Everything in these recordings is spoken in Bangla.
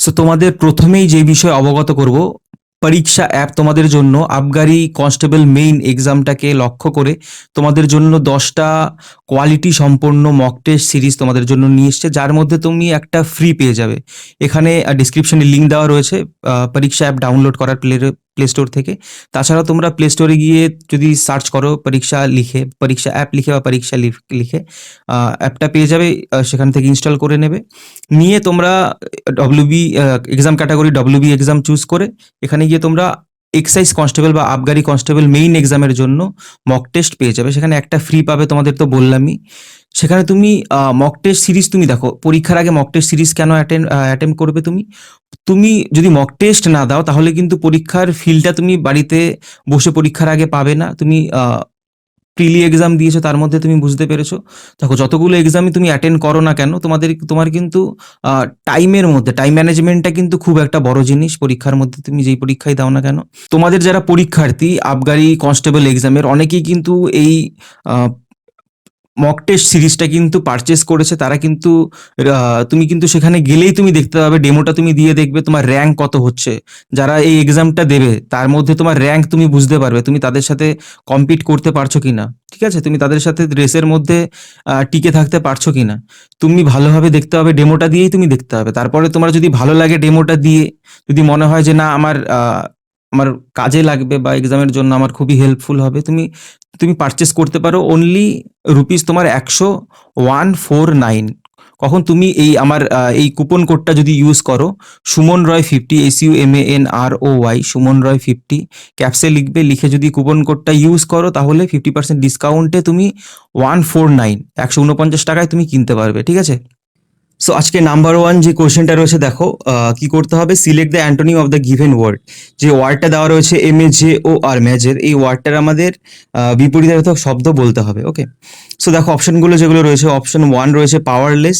সো তোমাদের প্রথমেই যে বিষয়ে অবগত করব, পরীক্ষা অ্যাপ তোমাদের জন্য আবগারি কনস্টেবল মেইন এক্সামটাকে লক্ষ্য করে তোমাদের জন্য 10টা কোয়ালিটি সম্পন্ন মক টেস্ট সিরিজ তোমাদের জন্য নিয়ে এসছে, যার মধ্যে তুমি একটা ফ্রি পেয়ে যাবে। এখানে ডিসক্রিপশনে লিঙ্ক দেওয়া রয়েছে পরীক্ষা অ্যাপ ডাউনলোড করার প্লে স্টোর থেকে। তাছাড়াও তোমরা প্লে স্টোরে গিয়ে যদি সার্চ করো পরীক্ষা লিখে, পরীক্ষা অ্যাপ লিখে বা পরীক্ষা লিখে অ্যাপটা পেয়ে যাবে। সেখান থেকে ইনস্টল করে নেবে, নিয়ে তোমরা WB exam category WB exam choose করে এখানে গিয়ে তোমরা এক্সাইজ কনস্টেবল বা আবগারি কনস্টেবল মেইন এক্সামের জন্য মক টেস্ট পেয়ে যাবে। সেখানে একটা ফ্রি পাবে, তোমাদের তো বললামই। সেখানে তুমি মক টেস্ট সিরিজ, তুমি দেখো পরীক্ষার আগে মক টেস্ট সিরিজ কেন অ্যাটেম্প করবে তুমি? তুমি যদি মক টেস্ট না দাও তাহলে কিন্তু পরীক্ষার ফিলটা তুমি বাড়িতে বসে পরীক্ষার আগে পাবে না। তুমি প্রিলি এক্সাম দিয়েছো, তার মধ্যে তুমি বুঝতে পেরেছো। দেখো যতগুলো এক্সামই তুমি অ্যাটেন্ড করো না কেন, তোমার কিন্তু টাইমের মধ্যে টাইম ম্যানেজমেন্টটা কিন্তু খুব একটা বড় জিনিস। পরীক্ষার মধ্যে তুমি যেই পরীক্ষাই দাও না কেন, তোমাদের যারা পরীক্ষার্থী আবগারি কনস্টেবল এক্সামের, অনেকেই কিন্তু এই মক টেস্ট সিরিজটা কিন্তু পারচেস করেছে। তারা কিন্তু তুমি কিন্তু সেখানে গেলেই তুমি দেখতে পাবে, ডেমোটা তুমি দিয়ে দেখবে তোমার র্যাঙ্ক কত হচ্ছে। যারা এই এক্সামটা দেবে তার মধ্যে তোমার র্যাঙ্ক তুমি বুঝতে পারবে, তুমি তাদের সাথে কম্পিট করতে পারছো কিনা, ঠিক আছে? তুমি তাদের সাথে রেসের মধ্যে টিকে থাকতে পারছো কিনা, তুমি ভালোভাবে দেখতে হবে। ডেমোটা দিয়েই তুমি দেখতে হবে। তারপরে তোমার যদি ভালো লাগে ডেমোটা দিয়ে, যদি মনে হয় যে না আমার আমার কাজে লাগবে বা এক্সামের জন্য আমার খুবই হেল্পফুল হবে, তুমি তুমি পারচেস করতে পারো অনলি রুপিস তোমার 10149। কখন তুমি এই আমার এই কুপন কোডটা যদি ইউজ করো, সুমন রয় 50, SUMANROY, সুমন রয় 50 ক্যাপসে লিখবে, লিখে যদি কুপন কোডটা ইউজ করো তাহলে 50% ডিসকাউন্টে তুমি 149 টাকায় তুমি কিনতে পারবে, ঠিক আছে? সো আজকে নাম্বার ওয়ান যে কোশ্চেনটা রয়েছে, দেখো কি করতে হবে। Select the antonym of the given word. যে ওয়ার্ডটা দেওয়া রয়েছে MAJOR, মেজর, এই ওয়ার্ডটার আমাদের বিপরীতার্থক শব্দ বলতে হবে। ওকে, সো দেখো অপশনগুলো যেগুলো রয়েছে, অপশন 1 রয়েছে পাওয়ারলেস,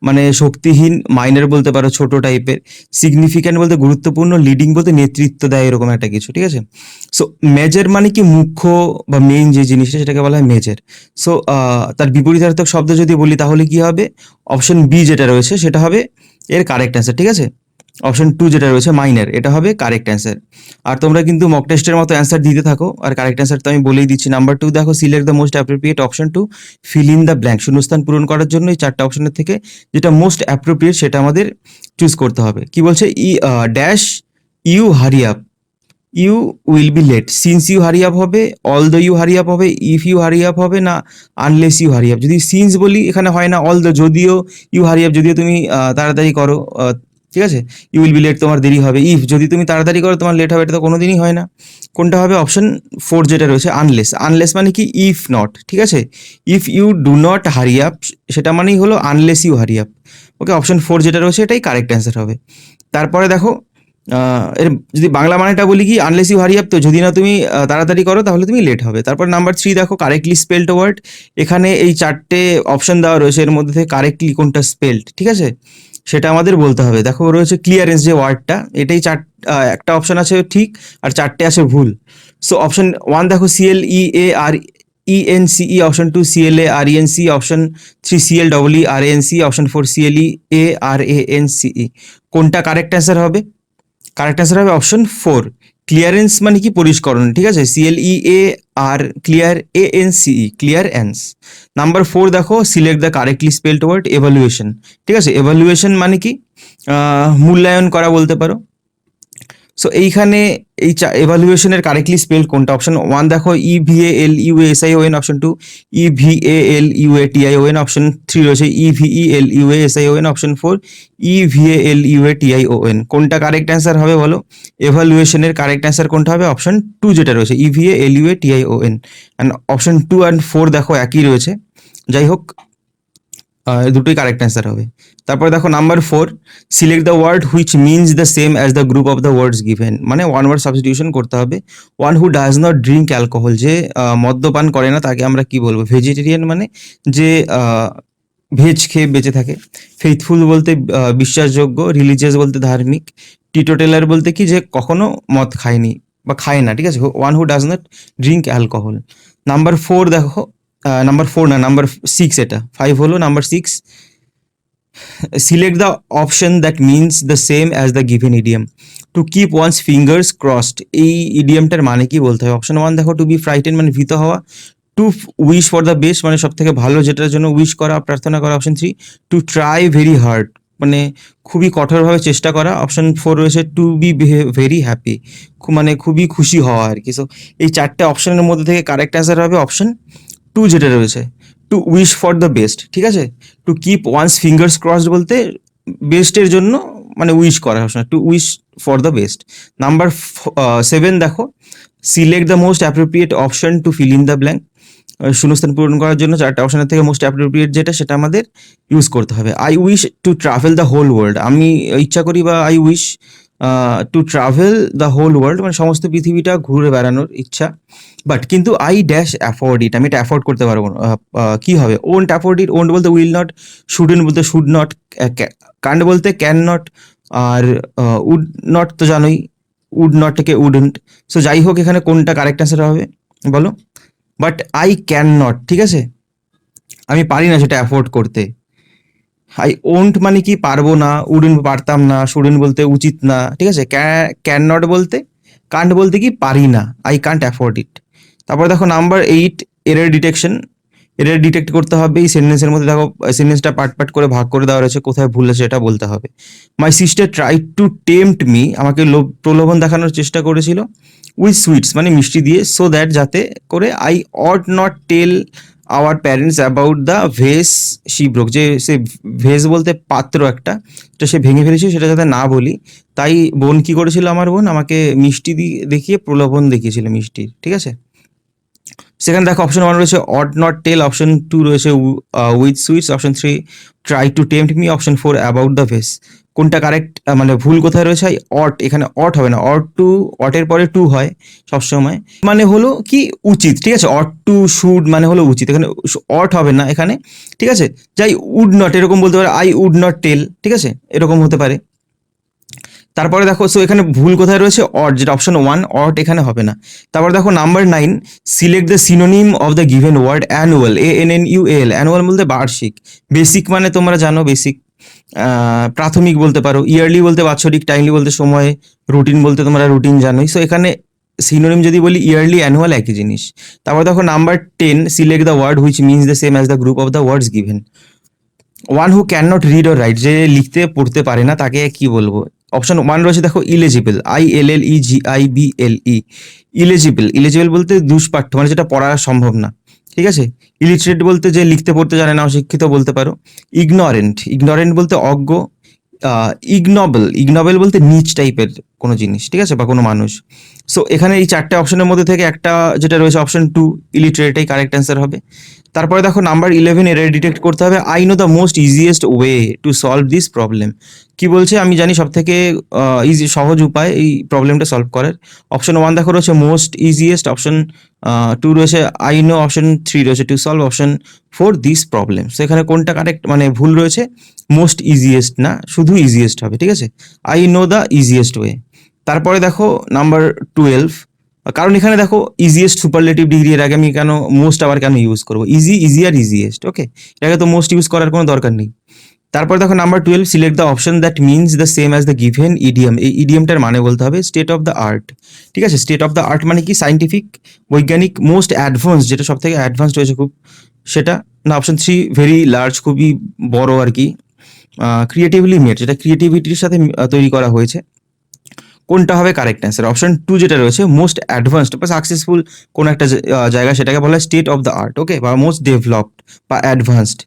মানে শক্তিহীন, মাইনর বলতে পারো ছোট টাইপের, সিগনিফিক্যান্ট বলতে গুরুত্বপূর্ণ, লিডিং বলতে নেতৃত্ব দেয়, এরকম একটা কিছু, ঠিক আছে? সো মেজর মানে কি মুখ্য বা মেইন যে জিনিসটা, সেটাকে বলা হয় মেজর। সো তার বিপরীতার্থক শব্দ যদি বলি তাহলে কি হবে? অপশন বি যেটা রয়েছে সেটা হবে এর কারেক্ট অ্যান্সার, ঠিক আছে? অপশন 2 যেটা রয়েছে মাইনার, এটা হবে কারেক্ট অ্যান্সার। আর তোমরা কিন্তু মক টেস্টের মতো অ্যান্সার দিতে থাকো। আর কারেক্ট অ্যান্সার তো আমি বলেই দিচ্ছি। নাম্বার 2 দেখো, select the most appropriate option to fill in the blank. শূন্যস্থান পূরণ করার জন্য এই 4টা অপশনের থেকে যেটা মোস্ট অ্যাপ্রোপ্রিয়েট সেটা আমাদের চুজ করতে হবে। কি বলছে? Dash you hurry up, you will be late. Since you hurry up হবে, although you hurry up হবে, ইফ ইউ হারি আপ হবে, না আনলেস ইউ হারি আপ। যদি সিন্স বলি এখানে হয় না, অল দ্য, যদিও ইউ হারি আপ, যদিও তুমি তাড়াতাড়ি করো, ঠিক আছে, ইউ উইল বি লেট, তোমার দেরি হবে। ইফ, যদি তুমি তাড়াতাড়ি করো তোমার লেট হবে, এটা তো কোনোদিনই হয় না। কোনটা হবে? অপশন 4 যেটা রয়েছে আনলেস। আনলেস মানে কি? ইফ নট, ঠিক আছে? If you do not hurry up, সেটা মানেই হলো unless you hurry up. Okay, option 4 যেটা রয়েছে এটাই কারেক্ট অ্যান্সার হবে। তারপরে দেখো এর যদি বাংলা মানেটা বলি কি, আনলেস ইউ হারি আপ, তো যদি না তুমি তাড়াতাড়ি করো তাহলে তুমি লেট হবে। তারপর নাম্বার 3 দেখো, কারেক্টলি স্পেলড ওয়ার্ড। এখানে এই 4টে অপশন দেওয়া রয়েছে, এর মধ্যে থেকে কারেক্টলি কোনটা স্পেলড, ঠিক আছে, সেটা আমাদের বলতে হবে। দেখো রয়েছে ক্লিয়ারেন্স যে ওয়ার্ডটা, এটাই একটা অপশন আছে ঠিক আর 4টে আছে ভুল। সো অপশন 1 দেখো CLEARENCE, option 2 CLARENC, option 3 CLEERANC, option 4 CLEARANCE। কোনটা কারেক্ট অ্যান্সার হবে? কারেক্ট অ্যান্সার হবে অপশন 4। ক্লিয়ারেন্স মানে কি? পরিষ্করণ, ঠিক আছে? CLEAR clearance. নাম্বার 4 দেখো, select the correctly spelled word evaluation, ঠিক আছে? এভালুয়েশন মানে কি? মূল্যায়ন করা বলতে পারো। সো এইখানে এই এভালুয়েশনের কারেক্টলি স্পেল কোনটা? অপশন 1 দেখো EVALUASION, অপশন 2 EVALUATION, অপশন 3 রয়েছে EVELUASION, অপশন 4 EVALUATION। কোনটা কারেক্ট অ্যান্সার হবে বলো? এভালুয়েশনের কারেক্ট অ্যান্সার কোনটা হবে? অপশন 2 যেটা রয়েছে EVALUATION। অ্যান্ড অপশন 2 অ্যান্ড 4 দেখো একই রয়েছে। যাই হোক, দুটোই কারেক্ট অ্যান্সার হবে। তারপরে দেখো number 4, select the word which means the same as the group of the words given. মানে ওয়ান ওয়ার্ড সাবস্টিটিউশন করতে হবে। One who does not drink alcohol, যে মদ্যপান করে না তাকে আমরা কি বলবো? ভেজিটেরিয়ান, মানে যে ভেজ খেয়ে বেঁচে থাকে। ফেইথফুল বলতে বিশ্বাসযোগ্য, রিলিজিয়াস বলতে ধার্মিক, টিটোটেলার বলতে কি? যে কখনো মদ খায়নি বা খায় না, ঠিক আছে? One who does not drink alcohol. Number 4 দেখো, নাম্বার 4 না, নাম্বার 6, এটা 5 হলো, number 6 Select the option that means the same as the given idiom. To keep one's fingers crossed, এই ইডিয়ামটার মানে কি বলতে হবে? অপশন 1 দেখো, টু বি ফ্রাইটেন মানে ভীত হওয়া, two wish for the best মানে সব থেকে ভালো যেটার জন্য উইশ করা, প্রার্থনা করা। Option 3 to try very hard মানে খুবই কঠোরভাবে চেষ্টা করা। অপশন 4 রয়েছে টু বি ভেরি হ্যাপি মানে খুবই খুশি হওয়া আর কি। সো এই চারটে অপশনের মধ্যে থেকে কারেক্ট অ্যান্সার হবে অপশন 2 যেটা রয়েছে, to wish for the best. ঠিক আছে, to keep one's fingers crossed বলতে বেস্টের জন্য মানে উইশ করা, to wish for the best. Number 7 দেখো, select the most appropriate option to fill in the blank. শূন্যস্থান পূরণ করার জন্য চারটে অপশনের থেকে মোস্ট অ্যাপ্রোপ্রিয়েট যেটা সেটা আমাদের ইউজ করতে হবে। I wish to travel the whole world, আমি ইচ্ছা করি বা I wish to travel the whole world মানে সমস্ত পৃথিবীটা ঘুরে বেড়ানোর ইচ্ছা। বাট কিন্তু আই ড্যাশ অ্যাফোর্ড ইট, আমি এটা অ্যাফোর্ড করতে পারবো না। কি হবে? ওন্ট অ্যাফোর্ড ইট, ওন্ট বলতে উইল নট, শুডেন্ট বলতে শুড নট, কান্ট বলতে ক্যান নট, আর উড নট তো জানোই, উড নট থেকে উডেন্ট। সো যাই হোক, এখানে কোনটা কারেক্ট অ্যান্সার হবে বলো? বাট আই ক্যান নট, ঠিক আছে, আমি পারি না সেটা অ্যাফোর্ড করতে। আই ওন্ট মানে কি পারবো না, উডেন্ট পারতাম না, শুডেন্ট বলতে উচিত না, ঠিক আছে। ক্যান নট বলতে, কান্ট বলতে কি পারি না, আই কান্ট অ্যাফোর্ড ইট। তারপর দেখো number 8, error detection. Error detect করতে হবে এই সেন্টেন্সের মধ্যে। দেখো সেন্টেন্সটা পার্ট পার্ট করে ভাগ করে দেওয়া রয়েছে, কোথায় ভুল আছে সেটা বলতে হবে। My sister try to tempt me, আমাকে প্রলোভন দেখানোর চেষ্টা করেছিল, উইথ সুইটস মানে মিষ্টি দিয়ে, সো দ্যাট যাতে করে I ought not tell our parents about the vase she broke, যে সে ভেস বলতে পাত্র একটা, যেটা সে ভেঙে ফেলেছে সেটা যাতে না বলি। তাই বোন কি করেছিল, আমার বোন আমাকে মিষ্টি দেখিয়ে প্রলোভন দেখিয়েছিল মিষ্টির, ঠিক আছে। সেখানে দেখো অপশন 1 রয়েছে অট নট টেল, অপশন 2 রয়েছে with sweets, option 3 try to tempt me, option 4 about the ভেস। কোনটা কারেক্ট মানে ভুল কোথায় রয়েছে? অট, এখানে অট হবে না, অট টু, অটের পরে টু হয় সবসময়, মানে হলো কি উচিত, ঠিক আছে। অট টু শুড মানে হলো উচিত, এখানে অট হবে না এখানে, ঠিক আছে। যাই উড নট এরকম বলতে পারে, আই উড নট টেল, ঠিক আছে, এরকম হতে পারে। তারপরে দেখো, সো এখানে ভুল কোথায় রয়েছে? অট, যেটা অপশন 1, অট এখানে হবে না। তারপর দেখো number 9, select the synonym of the given word annual, ANNUAL, annual বলতে বার্ষিক, বেসিক মানে তোমরা জানো বেসিক, প্রাথমিক বলতে পারো, ইয়ারলি বলতে বাৎসরিক, টাইমলি বলতে সময়, রুটিন বলতে তোমরা রুটিন জানোই। সো এখানে সিনোনিম যদি বলি ইয়ারলি, অ্যানুয়াল একই জিনিস। তারপর দেখো number 10, select the word which means the same as the group of the words given. One who can not read or write, যে লিখতে পড়তে পারে না তাকে কি বলবো? অপশন 1 রয়েছে দেখো ইলেজিবল, ILLEGIBLE, ইলেজিবল। ইলেজিবল বলতে দুষ্পাঠ্য মানে যেটা পড়া সম্ভব না, ঠিক আছে। ইলিটারেট বলতে যে লিখতে পড়তে জানে না, অশিক্ষিত বলতে পারো। ইগনোরেন্ট, ইগনোরেন্ট বলতে অজ্ঞ। ইগনোবল, ইগনোবল বলতে নিচ টাইপের কোনো জিনিস, ঠিক আছে, বা কোনো মানুষ। সো এখানে এই চারটে অপশনের মধ্যে থেকে একটা যেটা রয়েছে অপশন 2 ইলিটারেটাই কারেক্ট অ্যান্সার হবে। তারপরে দেখো নাম্বার 11, এরর ডিটেক্ট করতে হবে। I know the most easiest way to solve this problem, কি বলছে? আমি জানি সব থেকে ইজি সহজ উপায় এই প্রবলেমটা সলভ করার। অপশন 1 দেখো রয়েছে মোস্ট ইজিয়েস্ট, অপশন 2 রয়েছে আই নো, অপশন 3 রয়েছে to solve, option 4 this problem. So এখানে কোনটা কারেক্ট মানে ভুল রয়েছে? মোস্ট ইজিয়েস্ট না, শুধু ইজিয়েস্ট হবে, ঠিক আছে, I know the easiest way. তারপরে দেখো নাম্বার 12, কারণ এখানে দেখো ইজিয়েস্ট সুপারলেটিভ ডিগ্রি, এর আগে আমি কেন মোস্ট আবার কেন ইউজ করবো? ইজি আর ইজিয়েস্ট, ওকে, এটাকে তো মোস্ট ইউজ করার কোনো দরকার নেই। তারপর দেখো number 12, select the option that means the same as the given idiom. এই ইডিয়ামটার মানে বলতে হবে স্টেট অফ দ্য আর্ট, ঠিক আছে। স্টেট অফ দ্য আর্ট মানে কি? সাইন্টিফিক, বৈজ্ঞানিক, মোস্ট অ্যাডভান্স যেটা সব থেকে অ্যাডভান্সড হয়েছে খুব, সেটা না। অপশন 3 ভেরি লার্জ, খুবই বড় আর কি। ক্রিয়েটিভলি মেড, যেটা ক্রিয়েটিভিটির সাথে তৈরি করা হয়েছে। কোনটা হবে কারেক্ট অ্যান্সার? অপশন 2 যেটা রয়েছে মোস্ট অ্যাডভান্সড বা সাকসেসফুল কোন একটা জায়গা, সেটাকে বলা হয় স্টেট অফ দ্য আর্ট, ওকে, বা মোস্ট ডেভেলপড বা অ্যাডভান্সড,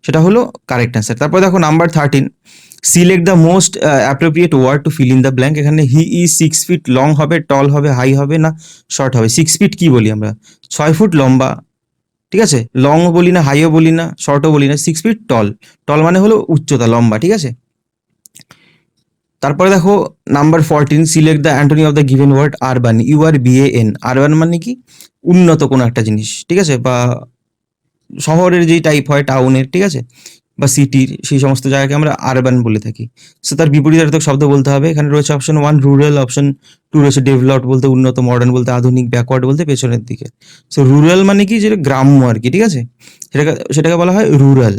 সেটা হলো কারেক্ট অ্যান্সার। তারপর দেখো number 13, select the most appropriate word to fill in the blank. এখানে হি ইজ 6 ফিট লং হবে, টল হবে, হাই হবে না শর্ট হবে? 6 ফিট কি বলি আমরা? 6 ফুট লম্বা, ঠিক আছে, লংও বলি না, হাইও বলি না, শর্টও বলি না, 6 ফিট টল। টল মানে হলো উচ্চতা, লম্বা, ঠিক আছে। তারপরে দেখো number 14, select the antonym of the given word urban, URBAN। Urban মানে কি? উন্নত কোনো একটা জিনিস, ঠিক আছে, বা শহরের যেই টাইপ হয় টাউনের, ঠিক আছে, বা সিটির, সেই সমস্ত জায়গাকে আমরা আরবান বলে থাকি। সো তার বিপরীতার্থক শব্দ বলতে হবে। এখানে রয়েছে অপশন 1 রুরাল, অপশন 2 রয়েছে ডেভেলপড বলতে উন্নত, মডার্ন বলতে আধুনিক, ব্যাকওয়ার্ড বলতে পেছনের দিকে। সো রুরাল মানে কি? যেটা গ্রাম্য আর কি, ঠিক আছে, সেটাকে বলা হয় রুরাল।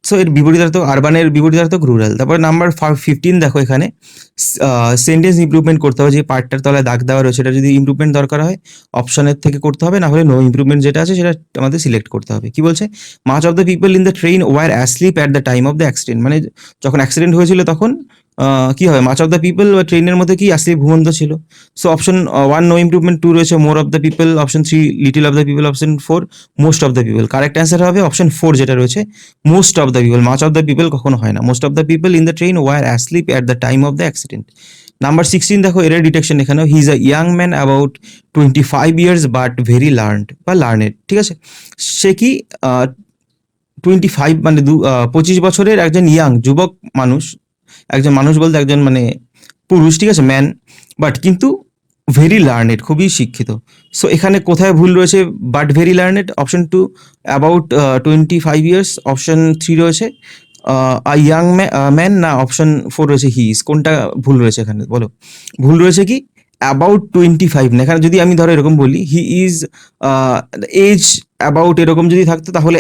সো এর বিপরীতার্থক আরবানের বিপরীতার্থক রুরাল। তারপর নাম্বার 15 দেখো এখানে সেন্টেন্স ইমপ্রুভমেন্ট করতে হবে, যে পার্টটার তলায় দাগ দেওয়া রয়েছে সেটা যদি ইমপ্রুভমেন্ট দরকার হয় অপশনের থেকে করতে হবে, না হলে নো ইমপ্রুভমেন্ট যেটা আছে সেটা আমাদের সিলেক্ট করতে হবে। কি বলছে, much of the people in the train were asleep at the time of the accident, মানে যখন অ্যাক্সিডেন্ট হয়েছিল তখন কি হবে, মাচ অফ দ্য পিপল বা ট্রেনের মধ্যে কি অ্যাসলিপ ঘুমন্ত ছিল। সো অপশন 1 নো ইমপ্রুভমেন্ট, 2 রয়েছে more of the people, option 3 little of the people, option 4 most of the people. Correct answer হবে অপশন 4 যেটা রয়েছে most of the people. Much of the people কখনো হয় না, most of the people in the train were asleep at the time of the accident. Number 16 দেখো এরর ডিটেকশন, এখানেও he is a young man about 25 years but very learned বা লার্নেড। ঠিক আছে, সে কি 25 মানে 25 বছরের একজন ইয়াং যুবক মানুষ, একজন মানুষ বলতে একজন মানে পুরুষ, ঠিক আছে, ম্যান, বাট কিন্তু ভেরি লার্নেড খুবই শিক্ষিত। সো এখানে কোথায় ভুল রয়েছে, but very learned option 2, about 25 years option 3 রয়েছে, আ ইয়াং ম্যান না অপশন 4 রয়েছে হি ইজ, কোনটা ভুল রয়েছে এখানে বলো। ভুল রয়েছে কি অ্যাবাউট 25 না, এখানে যদি আমি ধরো এরকম বলি হি ইজ এজ অ্যাবাউট এরকম যদি থাকতো তাহলে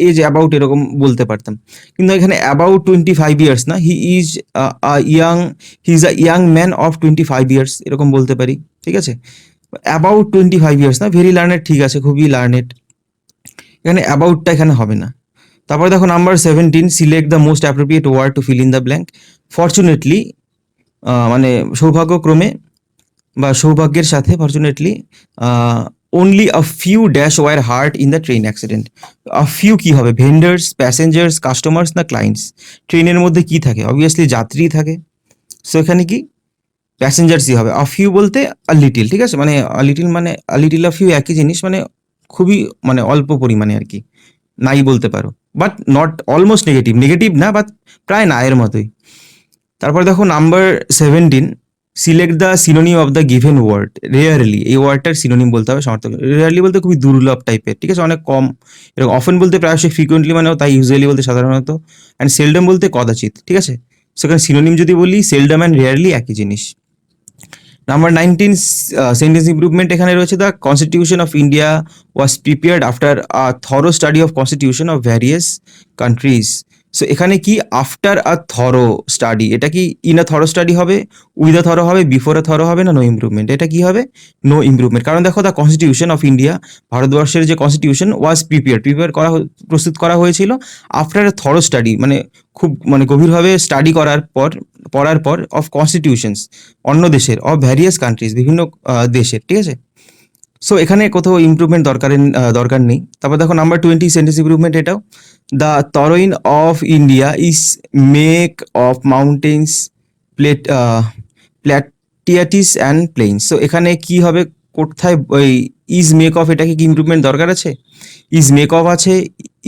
এজ অ্যাবাউট এরকম বলতে পারতাম, কিন্তু এখানে অ্যাবাউট 25 ইয়ার্স না, he is young, he is a young man of 25 years এরকম বলতে পারি। ঠিক আছে, অ্যাবাউট 25 ইয়ার্স না, ভেরি লার্নেড ঠিক আছে, খুবই লার্নেড, এখানে অ্যাবাউটটা এখানে হবে না। তারপর দেখো number 17, select the most appropriate word to fill in the blank. Fortunately মানে সৌভাগ্যক্রমে বা সৌভাগ্যের সাথে, fortunately only a few dash were hurt in the train accident. a few কি হবে, ভেন্ডার্স, প্যাসেঞ্জার্স, কাস্টমার্স না ক্লায়েন্টস। ট্রেনের মধ্যে কি থাকে, অবভিয়াসলি যাত্রী থাকে, সো এখানে কি প্যাসেঞ্জার্সই হবে। a few বলতে a little, ঠিক আছে, মানে a little মানে a little a few একই জিনিস, মানে খুবই মানে অল্প পরিমাণে আর কি, নাই বলতে পারো, but not almost negative, negative না বাট প্রায় না এর মতোই। তারপর দেখো number 17, select the synonym of the given word. Rarely, এই ওয়ার্ডটার সিনোনিম বলতে হবে সমর্থক। রেয়ারলি বলতে খুবই দুর্লভ টাইপের, ঠিক আছে, অনেক কম এরকম। অফেন বলতে প্রায়শই, ফ্রিকুয়েন্টলি মানেও তাই, ইউজুয়ালি বলতে সাধারণত, অ্যান্ড সেলডম বলতে কদাচিৎ। ঠিক আছে, সেখানে সিনোনিম যদি বলি সেলডম অ্যান্ড রেয়ারলি একই জিনিস। নাম্বার 19, সেন্টেন্স ইমপ্রুভমেন্ট, এখানে রয়েছে the constitution of India was prepared after a thorough study of constitution of various countries. So এখানে কি আফটার আ থরো স্টাডি, এটা কি ইন আ থরো স্টাডি হবে, উইথ আ থরো হবে, বিফোর আ থরো হবে, না নো ইমপ্রুভমেন্ট, এটা কি হবে নো ইমপ্রুভমেন্ট। কারণ দেখো দ্য কনস্টিটিউশন অফ ইন্ডিয়া, ভারতবর্ষের যে কনস্টিটিউশন, ওয়াজ প্রিপেয়ার করা প্রস্তুত করা হয়েছিল আফটার আ থরো স্টাডি, মানে খুব মানে গভীরভাবে স্টাডি পড়ার পর অফ কনস্টিটিউশনস অন্য দেশের, অফ ভ্যারিয়াস কান্ট্রিজ বিভিন্ন দেশের। ঠিক আছে, সো এখানে কোথাও ইমপ্রুভমেন্ট দরকার নেই। তারপর দেখো নাম্বার 20, সেন্টেন্স ইমপ্রুভমেন্ট, এটাও the terrain of India is make of mountains, plate plateaus and plains. So এখানে কি হবে, কোথায় ওই ইজ মেক অফ, এটাকে কি ইমপ্রুভমেন্ট দরকার আছে, ইজ মেক অফ আছে,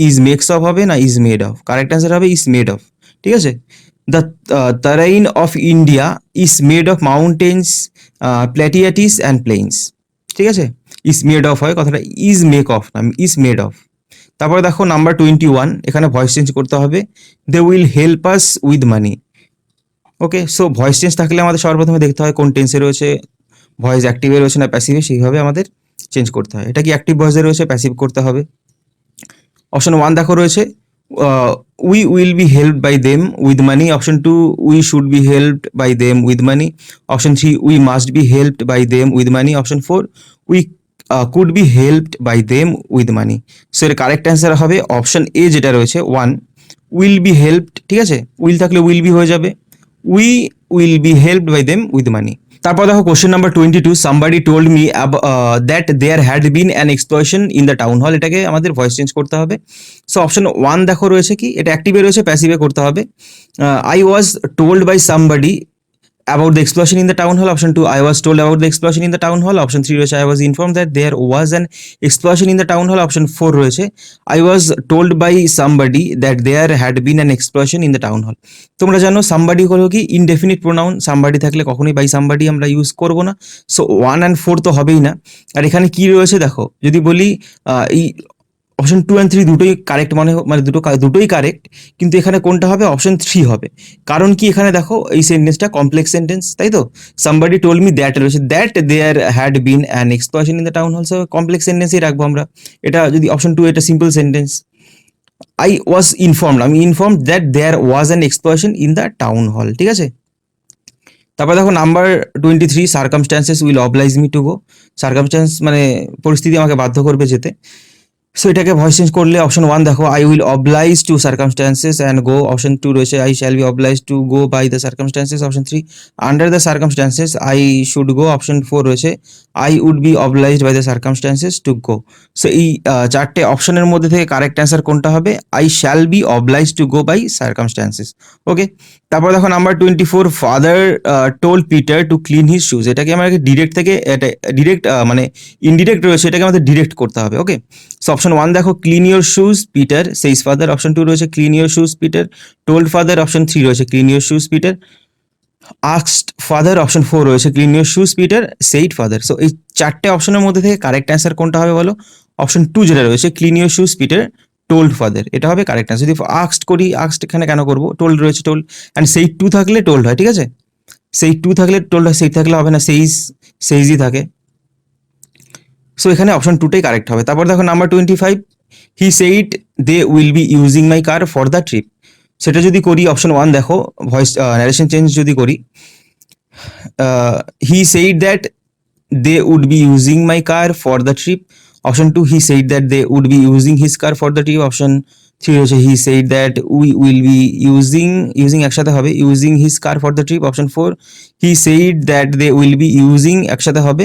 ইজ মেক্স অফ হবে না is made of, correct answer হবে ইজ মেড অফ। ঠিক আছে, the terrain of India is made of mountains, plateaus and plains. ঠিক আছে, ইজ মেড অফ হয়, কথাটা ইজ মেক অফ না, ইজ মেড অফ। তারপরে দেখো নাম্বার 21, এখানে ভয়েস চেঞ্জ করতে হবে, they will help us with money. Okay, so voice change থাকলে আমাদের সর্বপ্রথমে দেখতে হয় কোন টেন্সে রয়েছে, ভয়েস অ্যাক্টিভে রয়েছে না প্যাসিভে, সেইভাবে আমাদের চেঞ্জ করতে হয়। এটা কি অ্যাক্টিভ ভয়েসে রয়েছে, প্যাসিভ করতে হবে। অপশন 1 দেখো রয়েছে we will be helped by them with money, option 2 we should be helped by them with money, option 3 we must be helped by them with money, option 4 we could be helped by them with money. So এর কারেক্ট অ্যান্সার হবে অপশন এ যেটা রয়েছে 1, উইল বি হেল্পড। ঠিক আছে, উইল থাকলে উইল বি হয়ে যাবে, we will be helped by them with money. তারপর দেখো question number 22, somebody told me that there had been an explosion in the town hall. এটাকে আমাদের ভয়েস চেঞ্জ করতে হবে। সো অপশন 1 দেখো রয়েছে কি, এটা অ্যাক্টিভে রয়েছে, প্যাসিভে করতে হবে। I was told by somebody about the explosion in the town hall, option 2 I was told about the explosion in the town hall, option 3 রয়েছে I was informed that there was an explosion in the town hall, option 4 রয়েছে I was told by somebody that there had been an explosion in the town hall। তোমরা জানো somebody হলো কি ইনডেফিনিট প্রোনাউন, somebody থাকলে কখনোই by somebody আমরা ইউজ করব না। সো 1 and 4 তো হবেই না। আর এখানে কি রয়েছে দেখো, যদি বলি এই অপশন 2 and 3 দুটোই কারেক্ট, মানে দুটোই কারেক্ট, কিন্তু এখানে কোনটা হবে, অপশন 3 হবে। কারণ কি এখানে দেখো এই সেন্টেন্সটা কমপ্লেক্স সেন্টেন্স, তাই তো, সামবডি টোল্ড মি দ্যাট রয়েছে, that there had been an explosion in the town hall, so complex সেন্টেন্সই রাখবো আমরা। এটা যদি অপশন 2, এটা সিম্পল সেন্টেন্স। আমি informed that there was an explosion in the town hall, ঠিক আছে। তারপর দেখো number 23, circumstances will oblige me to go. Circumstance মানে পরিস্থিতি আমাকে বাধ্য করবে যেতে। সো এটাকে ভয়েস চেঞ্জ করলে অপশন 1 দেখো, I will oblige to circumstances and go. Option 2 রয়েছে, I shall be oblige to go by the circumstances. Option 3, under the circumstances I should go. Option 4 রয়েছে, I would be obliged by the circumstances to go. So এই চারটে অপশনের মধ্যে থেকে কারেক্ট অ্যান্সার কোনটা হবে? I shall be oblige to go by circumstances. Okay, তারপর দেখো number 24, father told Peter to clean his shoes. এটাকে আমাকে ডিরেক্ট থেকে এটা ডিরেক্ট মানে ইনডিরেক্ট রয়েছে, এটাকে আমাদের ডিরেক্ট করতে হবে। ওকে, সো অপশন 1 দেখো, clean your shoes Peter says father. Option 2 রয়েছে, clean your shoes Peter told father. Option 3 রয়েছে, clean your shoes Peter asked father. Option 4 রয়েছে, clean your shoes Peter said father. So এই চারটে অপশনের মধ্যে থেকে কারেক্ট অ্যান্সার কোনটা হবে বলো? অপশন 2 যেটা রয়েছে, clean your shoes Peter told father, এটা হবে কারেক্ট অ্যান্সার। যদি আস্কড করি, আস্কড এখানে কেন করবো? টোল্ড রয়েছে, টোল্ড অ্যান্ড সেই 2 থাকলে টোল্ড হয়, ঠিক আছে। সেই 2 থাকলে টোল্ড হয়, সেই থাকলে হবে না, সেইজই থাকে। সো এখানে অপশন 2টাই কারেক্ট হবে। তারপর দেখো number 25, he said they will be using my car for the trip. সেটা যদি করি, অপশন 1 দেখো, ভয়েস ন্যারেশন চেঞ্জ যদি করি, হি said that they would be using my car for the trip. Option 2, he said that they would be using his car for the trip. Option 3 হচ্ছে, he said that we will be using একসাথে হবে, using his car for the trip. Option 4, he said that they will be using একসাথে হবে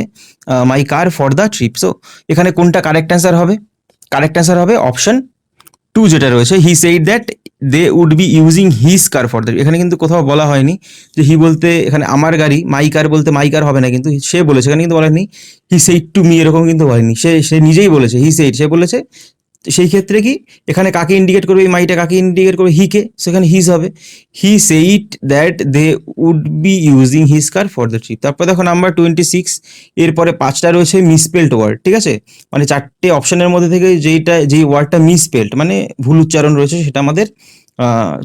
my car for the trip. So এখানে কোনটা কারেক্ট অ্যান্সার হবে? কারেক্ট অ্যান্সার হবে অপশন 2 যেটা রয়েছে, he said that they would be using his car for the. এখানে কিন্তু কোথাও বলা হয়নি যে হি বলতে এখানে আমার গাড়ি, মাই কার বলতে মাই কার হবে না, কিন্তু সে বলেছে, এখানে কিন্তু বলেনি হি সেইড টু মি, এরকম কিন্তু বলেনি, সে নিজেই বলেছে, হি সেইড, সে বলেছে। সেই ক্ষেত্রে কি এখানে কাকে ইন্ডিকেট করবে? এই মাইটা কাকে ইন্ডিকেট করবে? হিকে, সেখানে হিজ হবে। He said that they would be using his car for the trip. তারপর দেখো নাম্বার 26, এরপরে 5টা রয়েছে মিসস্পেলড ওয়ার্ড, ঠিক আছে। মানে 4টে অপশনের মধ্যে থেকে যেই ওয়ার্ডটা মিসস্পেলড মানে ভুল উচ্চারণ রয়েছে, সেটা আমাদের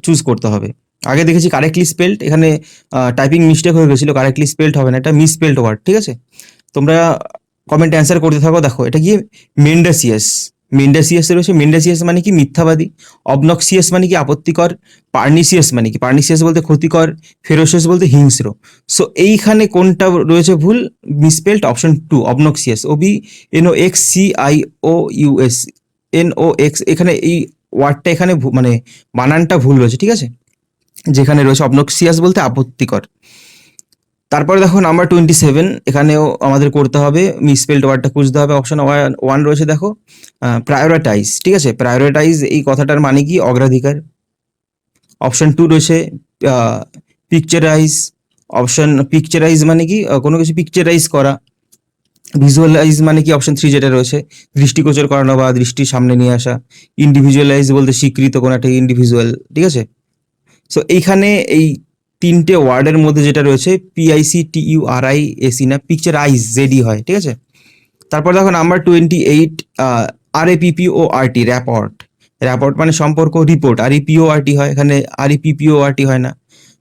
চুজ করতে হবে। আগে দেখেছি কারেক্টলি স্পেলড, এখানে টাইপিং মিস্টেক হয়ে গেছিলো, কারেক্টলি স্পেলড হবে না, এটা মিসস্পেলড ওয়ার্ড, ঠিক আছে। তোমরা কমেন্টে অ্যান্সার করতে থাকো। দেখো এটা কি? মেন্ডাসিয়াস। মেন্ডাসিয়াস রয়েছে, মেন্ডাসিয়াস মানে কি? মিথ্যাবাদী। অবনক্সিয়াস মানে কি? আপত্তিকর। পার্নিসিয়াস মানে কি? পার্নিসিয়াস বলতে ক্ষতিকর, ফেরোসিয়াস বলতে হিংস্র। সো এইখানে কোনটা রয়েছে ভুল? মিসস্পেলড অপশন 2, অবনক্সিয়াস, OBNOXCIOUS, NOX, এখানে এই ওয়ার্ডটা এখানে মানে বানানটা ভুল রয়েছে, ঠিক আছে, যেখানে রয়েছে অবনক্সিয়াস বলতে আপত্তিকর। তারপরে দেখো নাম্বার 27, এখানেও আমাদের করতে হবে মিসস্পেলড ওয়ার্ডটা খুঁজতে হবে। অপশন 1 রয়েছে দেখো, প্রায়োরিটাইজ, ঠিক আছে। প্রায়োরিটাইজ এই কথাটার মানে কি? অগ্রাধিকার। অপশন 2 রয়েছে পিকচারাইজ। পিকচারাইজ মানে কি? কোনো কিছু পিকচারাইজ করা। ভিজুয়ালাইজ মানে কি? অপশন 3 যেটা রয়েছে, দৃষ্টিগোচর করানো বা দৃষ্টির সামনে নিয়ে আসা। ইন্ডিভিজুয়ালাইজ বলতে স্বীকৃত কোনো একটা ইন্ডিভিজুয়াল, ঠিক আছে। সো এইখানে এই 3টে ওয়ার্ডের মধ্যে যেটা রয়েছে, PICTURIAC না, পিকচারাইজ, জেডি হয়, ঠিক আছে। তারপর দেখো নাম্বার 28, RAPPORT, র্যাপর্ট। র্যাপর্ট মানে সম্পর্ক, রিপোর্ট REPORT হয়, এখানে REPPORT হয় না।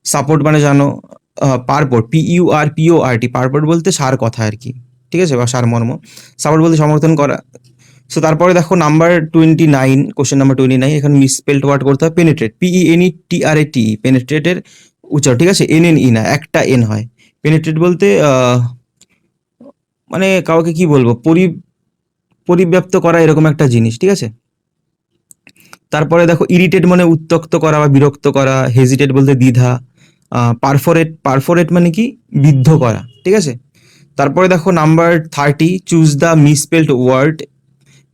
সাপোর্ট মানে জানো, পারপোর্ট, PURPORT, পারপোর্ট বলতে সার কথা আর কি, ঠিক আছে, বা সারমর্ম। সাপোর্ট বলতে সমর্থন করা। সো তারপরে দেখো নাম্বার 29, কোশ্চেন নাম্বার 29, এখানে মিসস্পেলড ওয়ার্ড করতে হবে, পেনিট্রেট, PENETRATE, পেনিট্রেটের উচ্চারণ, ঠিক আছে, NNE না, একটা এন হয়। পেনিট্রেট বলতে মানে কাউকে কি বলবো, পরিব্যাপ্ত করা, এরকম একটা জিনিস, ঠিক আছে। তারপরে দেখো ইরিটেট মানে উত্ত্যক্ত করা বা বিরক্ত করা। হেজিটেট বলতে দ্বিধা। পারফোরেট মানে কি? বিদ্ধ করা, ঠিক আছে। তারপরে দেখো number 30, choose the misspelled word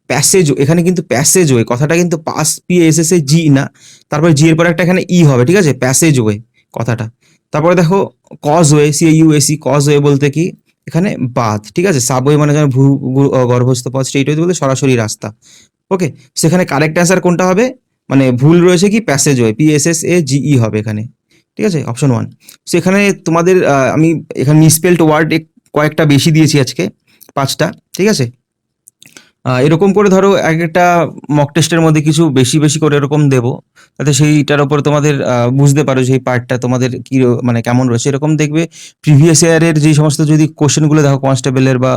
passage. এখানে কিন্তু প্যাসেজ ওয়ে কথাটা কিন্তু পাস, PASSAG না, তারপরে জি এর পরে একটা এখানে ই হবে, ঠিক আছে, প্যাসেজ ওয়ে কথাটা। তারপরে দেখো কজওয়ে, CAUSE, কজওয়ে বলতে কি? এখানে বাঁধ, ঠিক আছে। সাবওয়ে মানে যেন গর্ভস্থ পথ, স্ট্রেটওয়ে বলতে সরাসরি রাস্তা। ওকে, সেখানে কারেক্ট অ্যান্সার কোনটা হবে? মানে ভুল রয়েছে কি? প্যাসেজ ওয়ে, PSSAGE হবে এখানে, ঠিক আছে, অপশন 1। সো এখানে তোমাদের আমি এখানে মিসস্পেলড ওয়ার্ড কয়েকটা বেশি দিয়েছি আজকে, 5টা, ঠিক আছে। এরকম করে ধরো একটা মক টেস্টের মধ্যে কিছু বেশি বেশি করে এরকম দেবো, যাতে সেইটার উপর তোমাদের বুঝতে পারো যে এই পার্টটা তোমাদের কি মানে কেমন রয়েছে। এরকম দেখবে প্রিভিয়াস ইয়ারের যে সমস্ত যদি কোশ্চেনগুলো দেখো কনস্টেবলের বা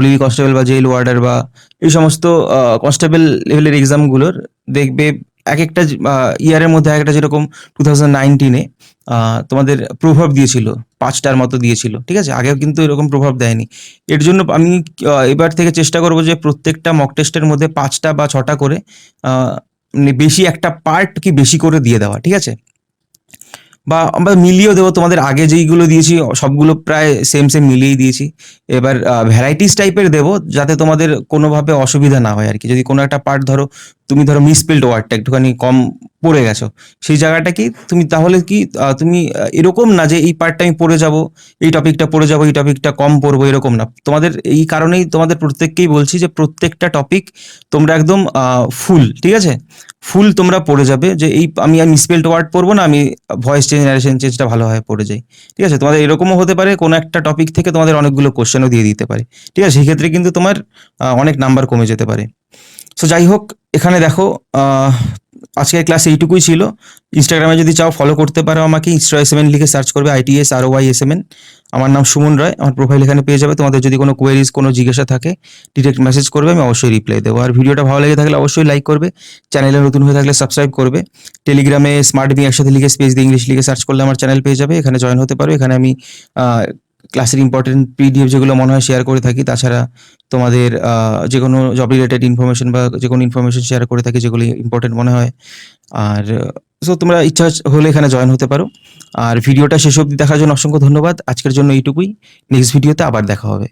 WB কনস্টেবল বা জেল ওয়ার্ডার বা এই সমস্ত কনস্টেবল লেভেলের এক্সামগুলোর, দেখবে এক একটা ইয়ারের মধ্যে এক একটা, যেরকম 2019-এ তোমাদের প্রভাব দিয়েছিল, 5টার মতো দিয়েছিল, ঠিক আছে? আগেও কিন্তু এরকম প্রভাব দেয়নি। এর জন্য আমি এবার থেকে চেষ্টা করব যে প্রত্যেকটা মক টেস্টের মধ্যে 5টা বা 6টা করে মানে বেশি একটা পার্ট কি বেশি করে দিয়ে দেওয়া, ঠিক আছে? বা আমরা মিলিয়েও দেবো, তোমাদের আগে যেইগুলো দিয়েছি সবগুলো প্রায় সেম সেম মিলিয়েই দিয়েছি। এবার ভ্যারাইটিস টাইপের দেবো, যাতে তোমাদের কোনোভাবে অসুবিধা না হয় আর কি। যদি কোনো একটা পার্ট তুমি ধরো মিসস্পেলড ওয়ার্ডটা একটুখানি কম পড়ে গেছো, সেই জায়গাটা কি তুমি তাহলে কি তুমি এরকম না যে এই পার্টটা আমি পড়ে যাব, এই টপিকটা পড়ে যাব, এই টপিকটা কম পড়বো, এরকম না। তোমাদের এই কারণেই তোমাদের প্রত্যেককেই বলছি যে প্রত্যেকটা টপিক তোমরা একদম ফুল, ঠিক আছে, ফুল তোমরা পড়ে যাবে। যে এই আমি মিসস্পেলড ওয়ার্ড পড়বো না, আমি ভয়েস চেঞ্জ, ন্যারেশন চেঞ্জটা ভালোভাবে পড়ে যাই, ঠিক আছে? তোমাদের এরকমও হতে পারে কোনো একটা টপিক থেকে তোমাদের অনেকগুলো কোশ্চেনও দিয়ে দিতে পারে, ঠিক আছে? সেই ক্ষেত্রে কিন্তু তোমার অনেক নাম্বার কমে যেতে পারে। সো যাই হোক, এখানে দেখো আজকের ক্লাস এইটুকুই ছিল। ইনস্টাগ্রামে যদি চাও ফলো করতে পারো আমাকে, ISROY7 লিখে সার্চ করবে, ITSROYSMN। আমার নাম সুমন রায়, আমার প্রোফাইল এখানে পেয়ে যাবে। তোমাদের যদি কোনো কোয়েরিজ, কোনো জিজ্ঞাসা থাকে, ডিরেক্ট মেসেজ করবে, আমি অবশ্যই রিপ্লাই দেবো। আর ভিডিওটা ভালো লেগে থাকলে অবশ্যই লাইক করবে, চ্যানেলে নতুন হয়ে থাকলে সাবস্ক্রাইব করবে। টেলিগ্রামে স্মার্ট বি একসাথে লিখে স্পেস দিয়ে ইংলিশ লিখে সার্চ করলে আমার চ্যানেল পেয়ে যাবে, এখানে জয়েন হতে পারো। এখানে আমি ক্লাসের ইম্পর্টেন্ট PDF যেগুলো মনে হয় শেয়ার করে থাকি, তাছাড়া তোমাদের যে কোনো জব রিলেটেড ইনফরমেশন বা যে কোনো ইনফরমেশন শেয়ার করে থাকি যেগুলো ইম্পর্টেন্ট মনে হয়। আর সো তোমরা ইচ্ছা হলে এখানে জয়েন হতে পারো। আর ভিডিওটা শেষ অবধি দেখার জন্য অসংখ্য ধন্যবাদ। আজকের জন্য এইটুকুই। নেক্সট ভিডিওতে আবার দেখা হবে।